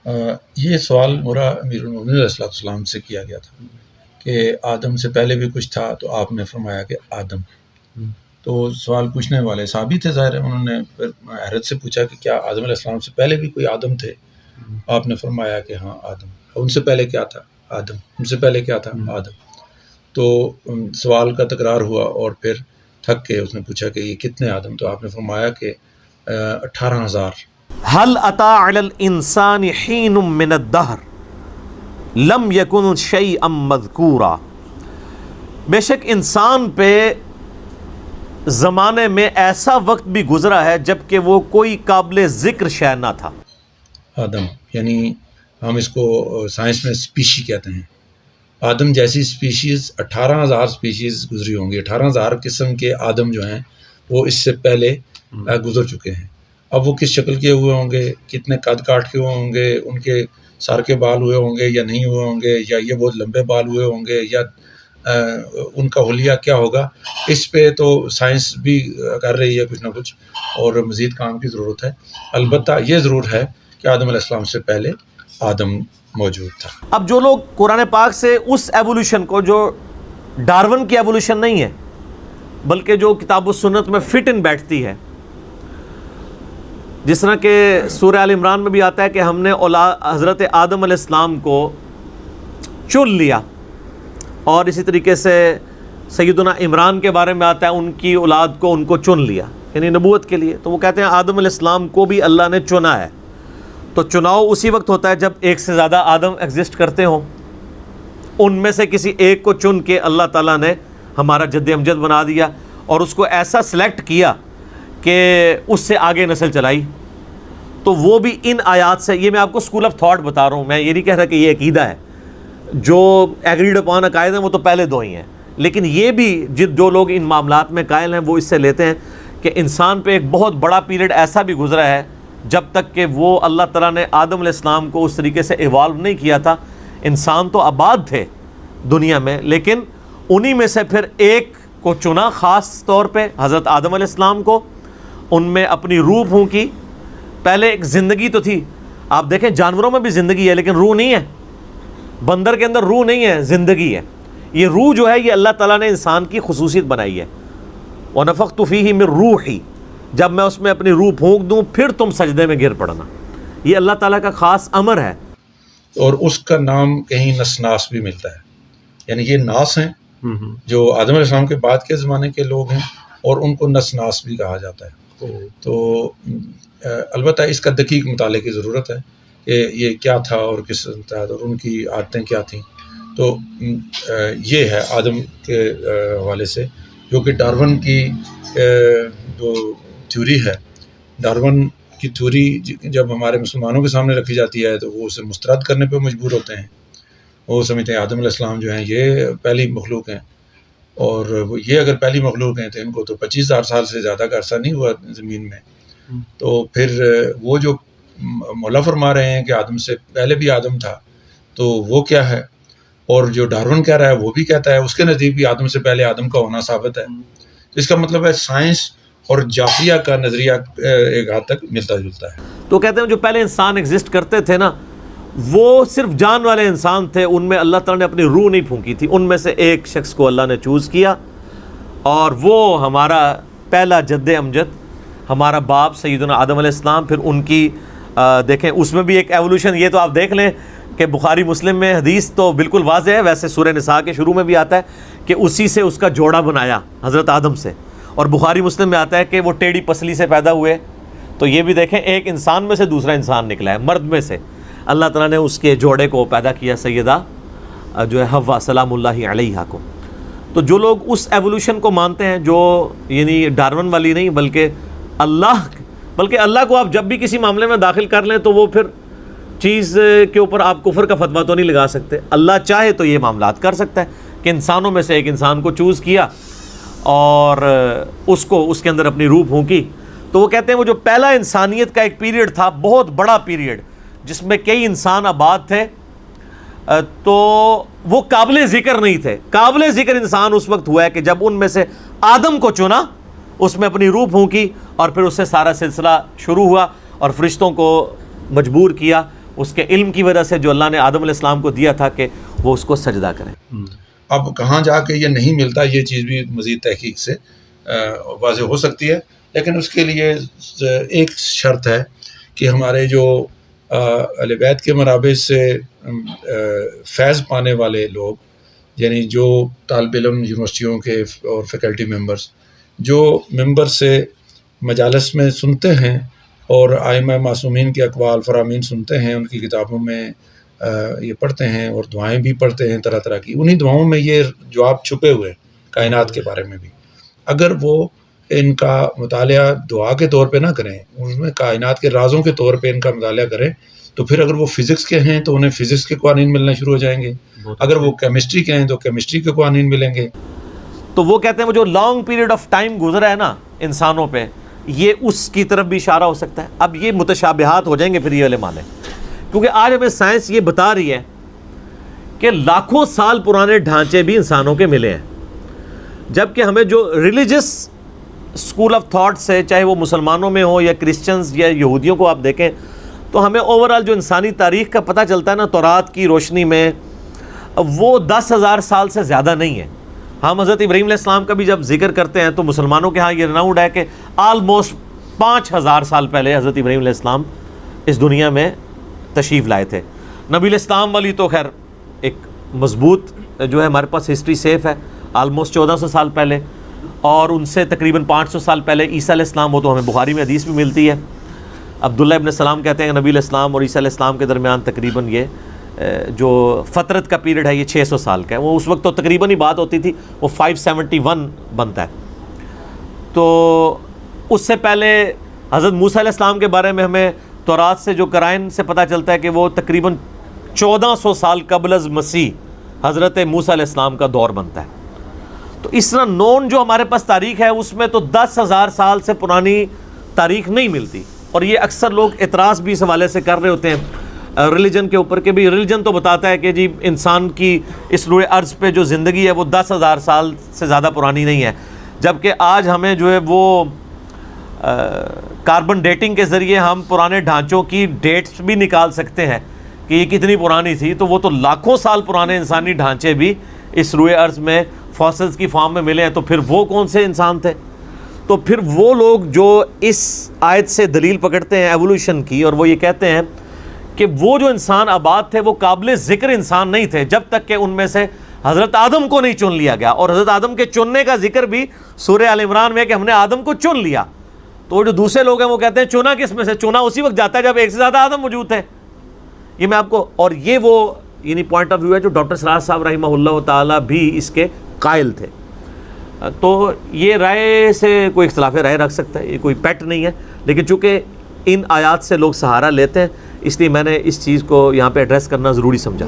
یہ سوال مورا امیر المومنین علیہ السلام سے کیا گیا تھا کہ آدم سے پہلے بھی کچھ تھا، تو آپ نے فرمایا کہ آدم. تو سوال پوچھنے والے صحابی تھے، ظاہر ہے، انہوں نے پھر حیرت سے پوچھا کہ کیا آدم علیہ السلام سے پہلے بھی کوئی آدم تھے؟ آپ نے فرمایا کہ ہاں آدم. ان سے پہلے کیا تھا؟ آدم. ان سے پہلے کیا تھا؟ آدم. تو سوال کا تکرار ہوا اور پھر تھک کے اس نے پوچھا کہ یہ کتنے آدم؟ تو آپ نے فرمایا کہ 18,000. هل اتى على الانسان حين من الدهر لم يكن شيئا مذکورا، بے شک انسان پہ زمانے میں ایسا وقت بھی گزرا ہے جب کہ وہ کوئی قابل ذکر شے نہ تھا. آدم یعنی ہم اس کو سائنس میں اسپیشی کہتے ہیں. آدم جیسی اسپیشیز 18,000 اسپیشیز گزری ہوں گی. 18,000 قسم کے آدم جو ہیں وہ اس سے پہلے گزر چکے ہیں. اب وہ کس شکل کے ہوئے ہوں گے، کتنے قد کاٹ کے ہوئے ہوں گے، ان کے سر کے بال ہوئے ہوں گے یا نہیں ہوئے ہوں گے، یا یہ بہت لمبے بال ہوئے ہوں گے، یا ان کا حلیہ کیا ہوگا، اس پہ تو سائنس بھی کر رہی ہے کچھ نہ کچھ، اور مزید کام کی ضرورت ہے. البتہ یہ ضرور ہے کہ آدم علیہ السلام سے پہلے آدم موجود تھا. اب جو لوگ قرآن پاک سے اس ایوولوشن کو، جو ڈارون کی ایوولوشن نہیں ہے بلکہ جو کتاب و سنت میں فٹ ان بیٹھتی ہے، جس طرح کہ سورہ آل عمران میں بھی آتا ہے کہ ہم نے حضرت آدم علیہ السلام کو چن لیا، اور اسی طریقے سے سیدنا عمران کے بارے میں آتا ہے ان کی اولاد کو ان کو چن لیا، یعنی نبوت کے لیے. تو وہ کہتے ہیں آدم علیہ السلام کو بھی اللہ نے چنا ہے. تو چناؤ اسی وقت ہوتا ہے جب ایک سے زیادہ آدم ایگزسٹ کرتے ہوں، ان میں سے کسی ایک کو چن کے اللہ تعالیٰ نے ہمارا جد امجد بنا دیا، اور اس کو ایسا سلیکٹ کیا کہ اس سے آگے نسل چلائی. تو وہ بھی ان آیات سے، یہ میں آپ کو اسکول آف تھاٹ بتا رہا ہوں، میں یہ نہیں کہہ رہا کہ یہ عقیدہ ہے. جو ایگریڈ اپان عقائد ہیں وہ تو پہلے دو ہی ہیں، لیکن یہ بھی جو لوگ ان معاملات میں قائل ہیں وہ اس سے لیتے ہیں کہ انسان پہ ایک بہت بڑا پیریڈ ایسا بھی گزرا ہے جب تک کہ وہ اللہ تعالیٰ نے آدم علیہ السلام کو اس طریقے سے ایوالو نہیں کیا تھا. انسان تو آباد تھے دنیا میں، لیکن انہی میں سے پھر ایک کو چنا خاص طور پہ، حضرت آدم علیہ السلام کو. ان میں اپنی روح پھونکی. پہلے ایک زندگی تو تھی، آپ دیکھیں جانوروں میں بھی زندگی ہے لیکن روح نہیں ہے. بندر کے اندر روح نہیں ہے، زندگی ہے. یہ روح جو ہے یہ اللہ تعالیٰ نے انسان کی خصوصیت بنائی ہے. وَنَفَخْتُ فِيهِ مِن رُوحِي، جب میں اس میں اپنی روح پھونک دوں پھر تم سجدے میں گر پڑنا. یہ اللہ تعالیٰ کا خاص امر ہے. اور اس کا نام کہیں نسناس بھی ملتا ہے، یعنی یہ ناس ہیں جو آدم علیہ السلام کے بعد کے زمانے کے لوگ ہیں، اور ان کو نسناس بھی کہا جاتا ہے. تو البتہ اس کا دقیق مطالعے کی ضرورت ہے کہ یہ کیا تھا اور کس طرح، اور ان کی عادتیں کیا تھیں. تو یہ ہے آدم کے حوالے سے، جو کہ ڈارون کی جو تھیوری ہے. ڈارون کی تھیوری جب ہمارے مسلمانوں کے سامنے رکھی جاتی ہے تو وہ اسے مسترد کرنے پہ مجبور ہوتے ہیں. وہ سمجھتے ہیں آدم علیہ السلام جو ہیں یہ پہلی مخلوق ہیں، اور یہ اگر پہلی مخلوق ہیں تو ان کو تو 25,000 سال سے زیادہ کا عرصہ نہیں ہوا زمین میں. تو پھر وہ جو مولا فرما رہے ہیں کہ آدم سے پہلے بھی آدم تھا، تو وہ کیا ہے؟ اور جو ڈارون کہہ رہا ہے وہ بھی کہتا ہے اس کے نزدیک بھی آدم سے پہلے آدم کا ہونا ثابت ہے. تو اس کا مطلب ہے سائنس اور جعفریہ کا نظریہ ایک حد تک ملتا جلتا ہے. تو کہتے ہیں جو پہلے انسان ایگزسٹ کرتے تھے نا، وہ صرف جان والے انسان تھے، ان میں اللہ تعالیٰ نے اپنی روح نہیں پھونکی تھی. ان میں سے ایک شخص کو اللہ نے چوز کیا، اور وہ ہمارا پہلا جد امجد، ہمارا باپ سیدنا آدم علیہ السلام. پھر ان کی دیکھیں اس میں بھی ایک ایوولوشن، یہ تو آپ دیکھ لیں کہ بخاری مسلم میں حدیث تو بالکل واضح ہے. ویسے سورہ نساء کے شروع میں بھی آتا ہے کہ اسی سے اس کا جوڑا بنایا حضرت آدم سے، اور بخاری مسلم میں آتا ہے کہ وہ ٹیڑھی پسلی سے پیدا ہوئے. تو یہ بھی دیکھیں ایک انسان میں سے دوسرا انسان نکلا ہے، مرد میں سے اللہ تعالیٰ نے اس کے جوڑے کو پیدا کیا، سیدہ جو ہے حوا سلام اللہ علیہا کو. تو جو لوگ اس ایوولوشن کو مانتے ہیں، جو یعنی ڈارون والی نہیں بلکہ اللہ کو آپ جب بھی کسی معاملے میں داخل کر لیں تو وہ پھر چیز کے اوپر آپ کفر کا فتویٰ تو نہیں لگا سکتے. اللہ چاہے تو یہ معاملات کر سکتا ہے کہ انسانوں میں سے ایک انسان کو چوز کیا اور اس کو اس کے اندر اپنی روح پھونکی. تو وہ کہتے ہیں وہ جو پہلا انسانیت کا ایک پیریڈ تھا، بہت بڑا پیریڈ جس میں کئی انسان آباد تھے، تو وہ قابل ذکر نہیں تھے. قابل ذکر انسان اس وقت ہوا ہے کہ جب ان میں سے آدم کو چنا، اس میں اپنی روح پھونکی، اور پھر اس سے سارا سلسلہ شروع ہوا، اور فرشتوں کو مجبور کیا اس کے علم کی وجہ سے جو اللہ نے آدم علیہ السلام کو دیا تھا کہ وہ اس کو سجدہ کریں. اب کہاں جا کے یہ نہیں ملتا، یہ چیز بھی مزید تحقیق سے واضح ہو سکتی ہے، لیکن اس کے لیے ایک شرط ہے کہ ہمارے جو اہل بیت کے مرابط سے فیض پانے والے لوگ، یعنی جو طالب علم یونیورسٹیوں کے اور فیکلٹی ممبرز جو ممبر سے مجالس میں سنتے ہیں اور ائمہ معصومین کے اقوال فرامین سنتے ہیں، ان کی کتابوں میں یہ پڑھتے ہیں اور دعائیں بھی پڑھتے ہیں طرح طرح کی، انہی دعاؤں میں یہ جواب چھپے ہوئے کائنات کے بارے میں بھی. اگر وہ ان کا مطالعہ دعا کے طور پہ نہ کریں، اس میں کائنات کے رازوں کے طور پہ ان کا مطالعہ کریں، تو پھر اگر وہ فزکس کے ہیں تو انہیں فزکس کے قوانین ملنا شروع ہو جائیں گے، اگر وہ کیمسٹری کے ہیں تو کیمسٹری کے قوانین ملیں گے. تو وہ کہتے ہیں وہ جو لانگ پیریڈ آف ٹائم گزرا ہے نا انسانوں پہ، یہ اس کی طرف بھی اشارہ ہو سکتا ہے. اب یہ متشابہات ہو جائیں گے پھر یہ والے معنی، کیونکہ آج ہمیں سائنس یہ بتا رہی ہے کہ لاکھوں سال پرانے ڈھانچے بھی انسانوں کے ملے ہیں، جبکہ ہمیں جو ریلیجس اسکول آف تھاٹ سے، چاہے وہ مسلمانوں میں ہو یا کرسچنز یا یہودیوں کو آپ دیکھیں، تو ہمیں اوورآل جو انسانی تاریخ کا پتہ چلتا ہے نا تورات کی روشنی میں، وہ 10,000 سال سے زیادہ نہیں ہے. ہم حضرت ابراہیم علیہ السلام کا بھی جب ذکر کرتے ہیں تو مسلمانوں کے ہاں یہ رناؤڈ ہے کہ آلموسٹ 5,000 سال پہلے حضرت ابراہیم علیہ السلام اس دنیا میں تشریف لائے تھے. نبی علیہ السلام والی تو خیر ایک مضبوط جو ہے ہمارے پاس ہسٹری سیف ہے، آلموسٹ 1400 سال پہلے، اور ان سے تقریباً 500 سال پہلے عیسیٰ علیہ السلام، وہ تو ہمیں بخاری میں حدیث بھی ملتی ہے. عبداللہ ابن السلام کہتے ہیں کہ نبی علیہ السلام اور عیسیٰ علیہ السلام کے درمیان تقریباً یہ جو فترت کا پیریڈ ہے یہ 600 سال کا ہے. وہ اس وقت تو تقریباً ہی بات ہوتی تھی، وہ 571 بنتا ہے. تو اس سے پہلے حضرت موسیٰ علیہ السلام کے بارے میں ہمیں تورات سے جو قرائن سے پتہ چلتا ہے کہ وہ تقریباً 1400 سال قبل از مسیح حضرت موسیٰ علیہ السلام کا دور بنتا ہے. تو اس طرح نون جو ہمارے پاس تاریخ ہے اس میں تو 10,000 سال سے پرانی تاریخ نہیں ملتی. اور یہ اکثر لوگ اعتراض بھی اس حوالے سے کر رہے ہوتے ہیں ریلیجن کے اوپر کہ بھی ریلیجن تو بتاتا ہے کہ جی انسان کی اس روئے ارض پہ جو زندگی ہے وہ 10,000 سال سے زیادہ پرانی نہیں ہے، جبکہ آج ہمیں جو ہے وہ کاربن ڈیٹنگ کے ذریعے ہم پرانے ڈھانچوں کی ڈیٹس بھی نکال سکتے ہیں کہ یہ کتنی پرانی تھی. تو وہ تو لاکھوں سال پرانے انسانی ڈھانچے بھی اس روئے ارض میں فاسلز کی فارم میں ملے ہیں. تو پھر وہ کون سے انسان تھے؟ تو پھر وہ لوگ جو اس آیت سے دلیل پکڑتے ہیں ایوولوشن کی، اور وہ یہ کہتے ہیں کہ وہ جو انسان آباد تھے وہ قابل ذکر انسان نہیں تھے جب تک کہ ان میں سے حضرت آدم کو نہیں چن لیا گیا. اور حضرت آدم کے چننے کا ذکر بھی سورہ آل عمران میں کہ ہم نے آدم کو چن لیا. تو وہ جو دوسرے لوگ ہیں وہ کہتے ہیں چنا کس میں سے؟ چنا اسی وقت جاتا ہے جب ایک سے زیادہ آدم موجود تھے. یہ میں آپ کو، اور یہ وہ یعنی پوائنٹ آف ویو ہے جو ڈاکٹر سراج صاحب رحمہ اللہ تعالیٰ بھی اس کے قائل تھے. تو یہ رائے سے کوئی اختلاف رائے رکھ سکتا ہے، یہ کوئی پیٹ نہیں ہے، لیکن چونکہ ان آیات سے لوگ سہارا لیتے ہیں اس لیے میں نے اس چیز کو یہاں پہ ایڈریس کرنا ضروری سمجھا.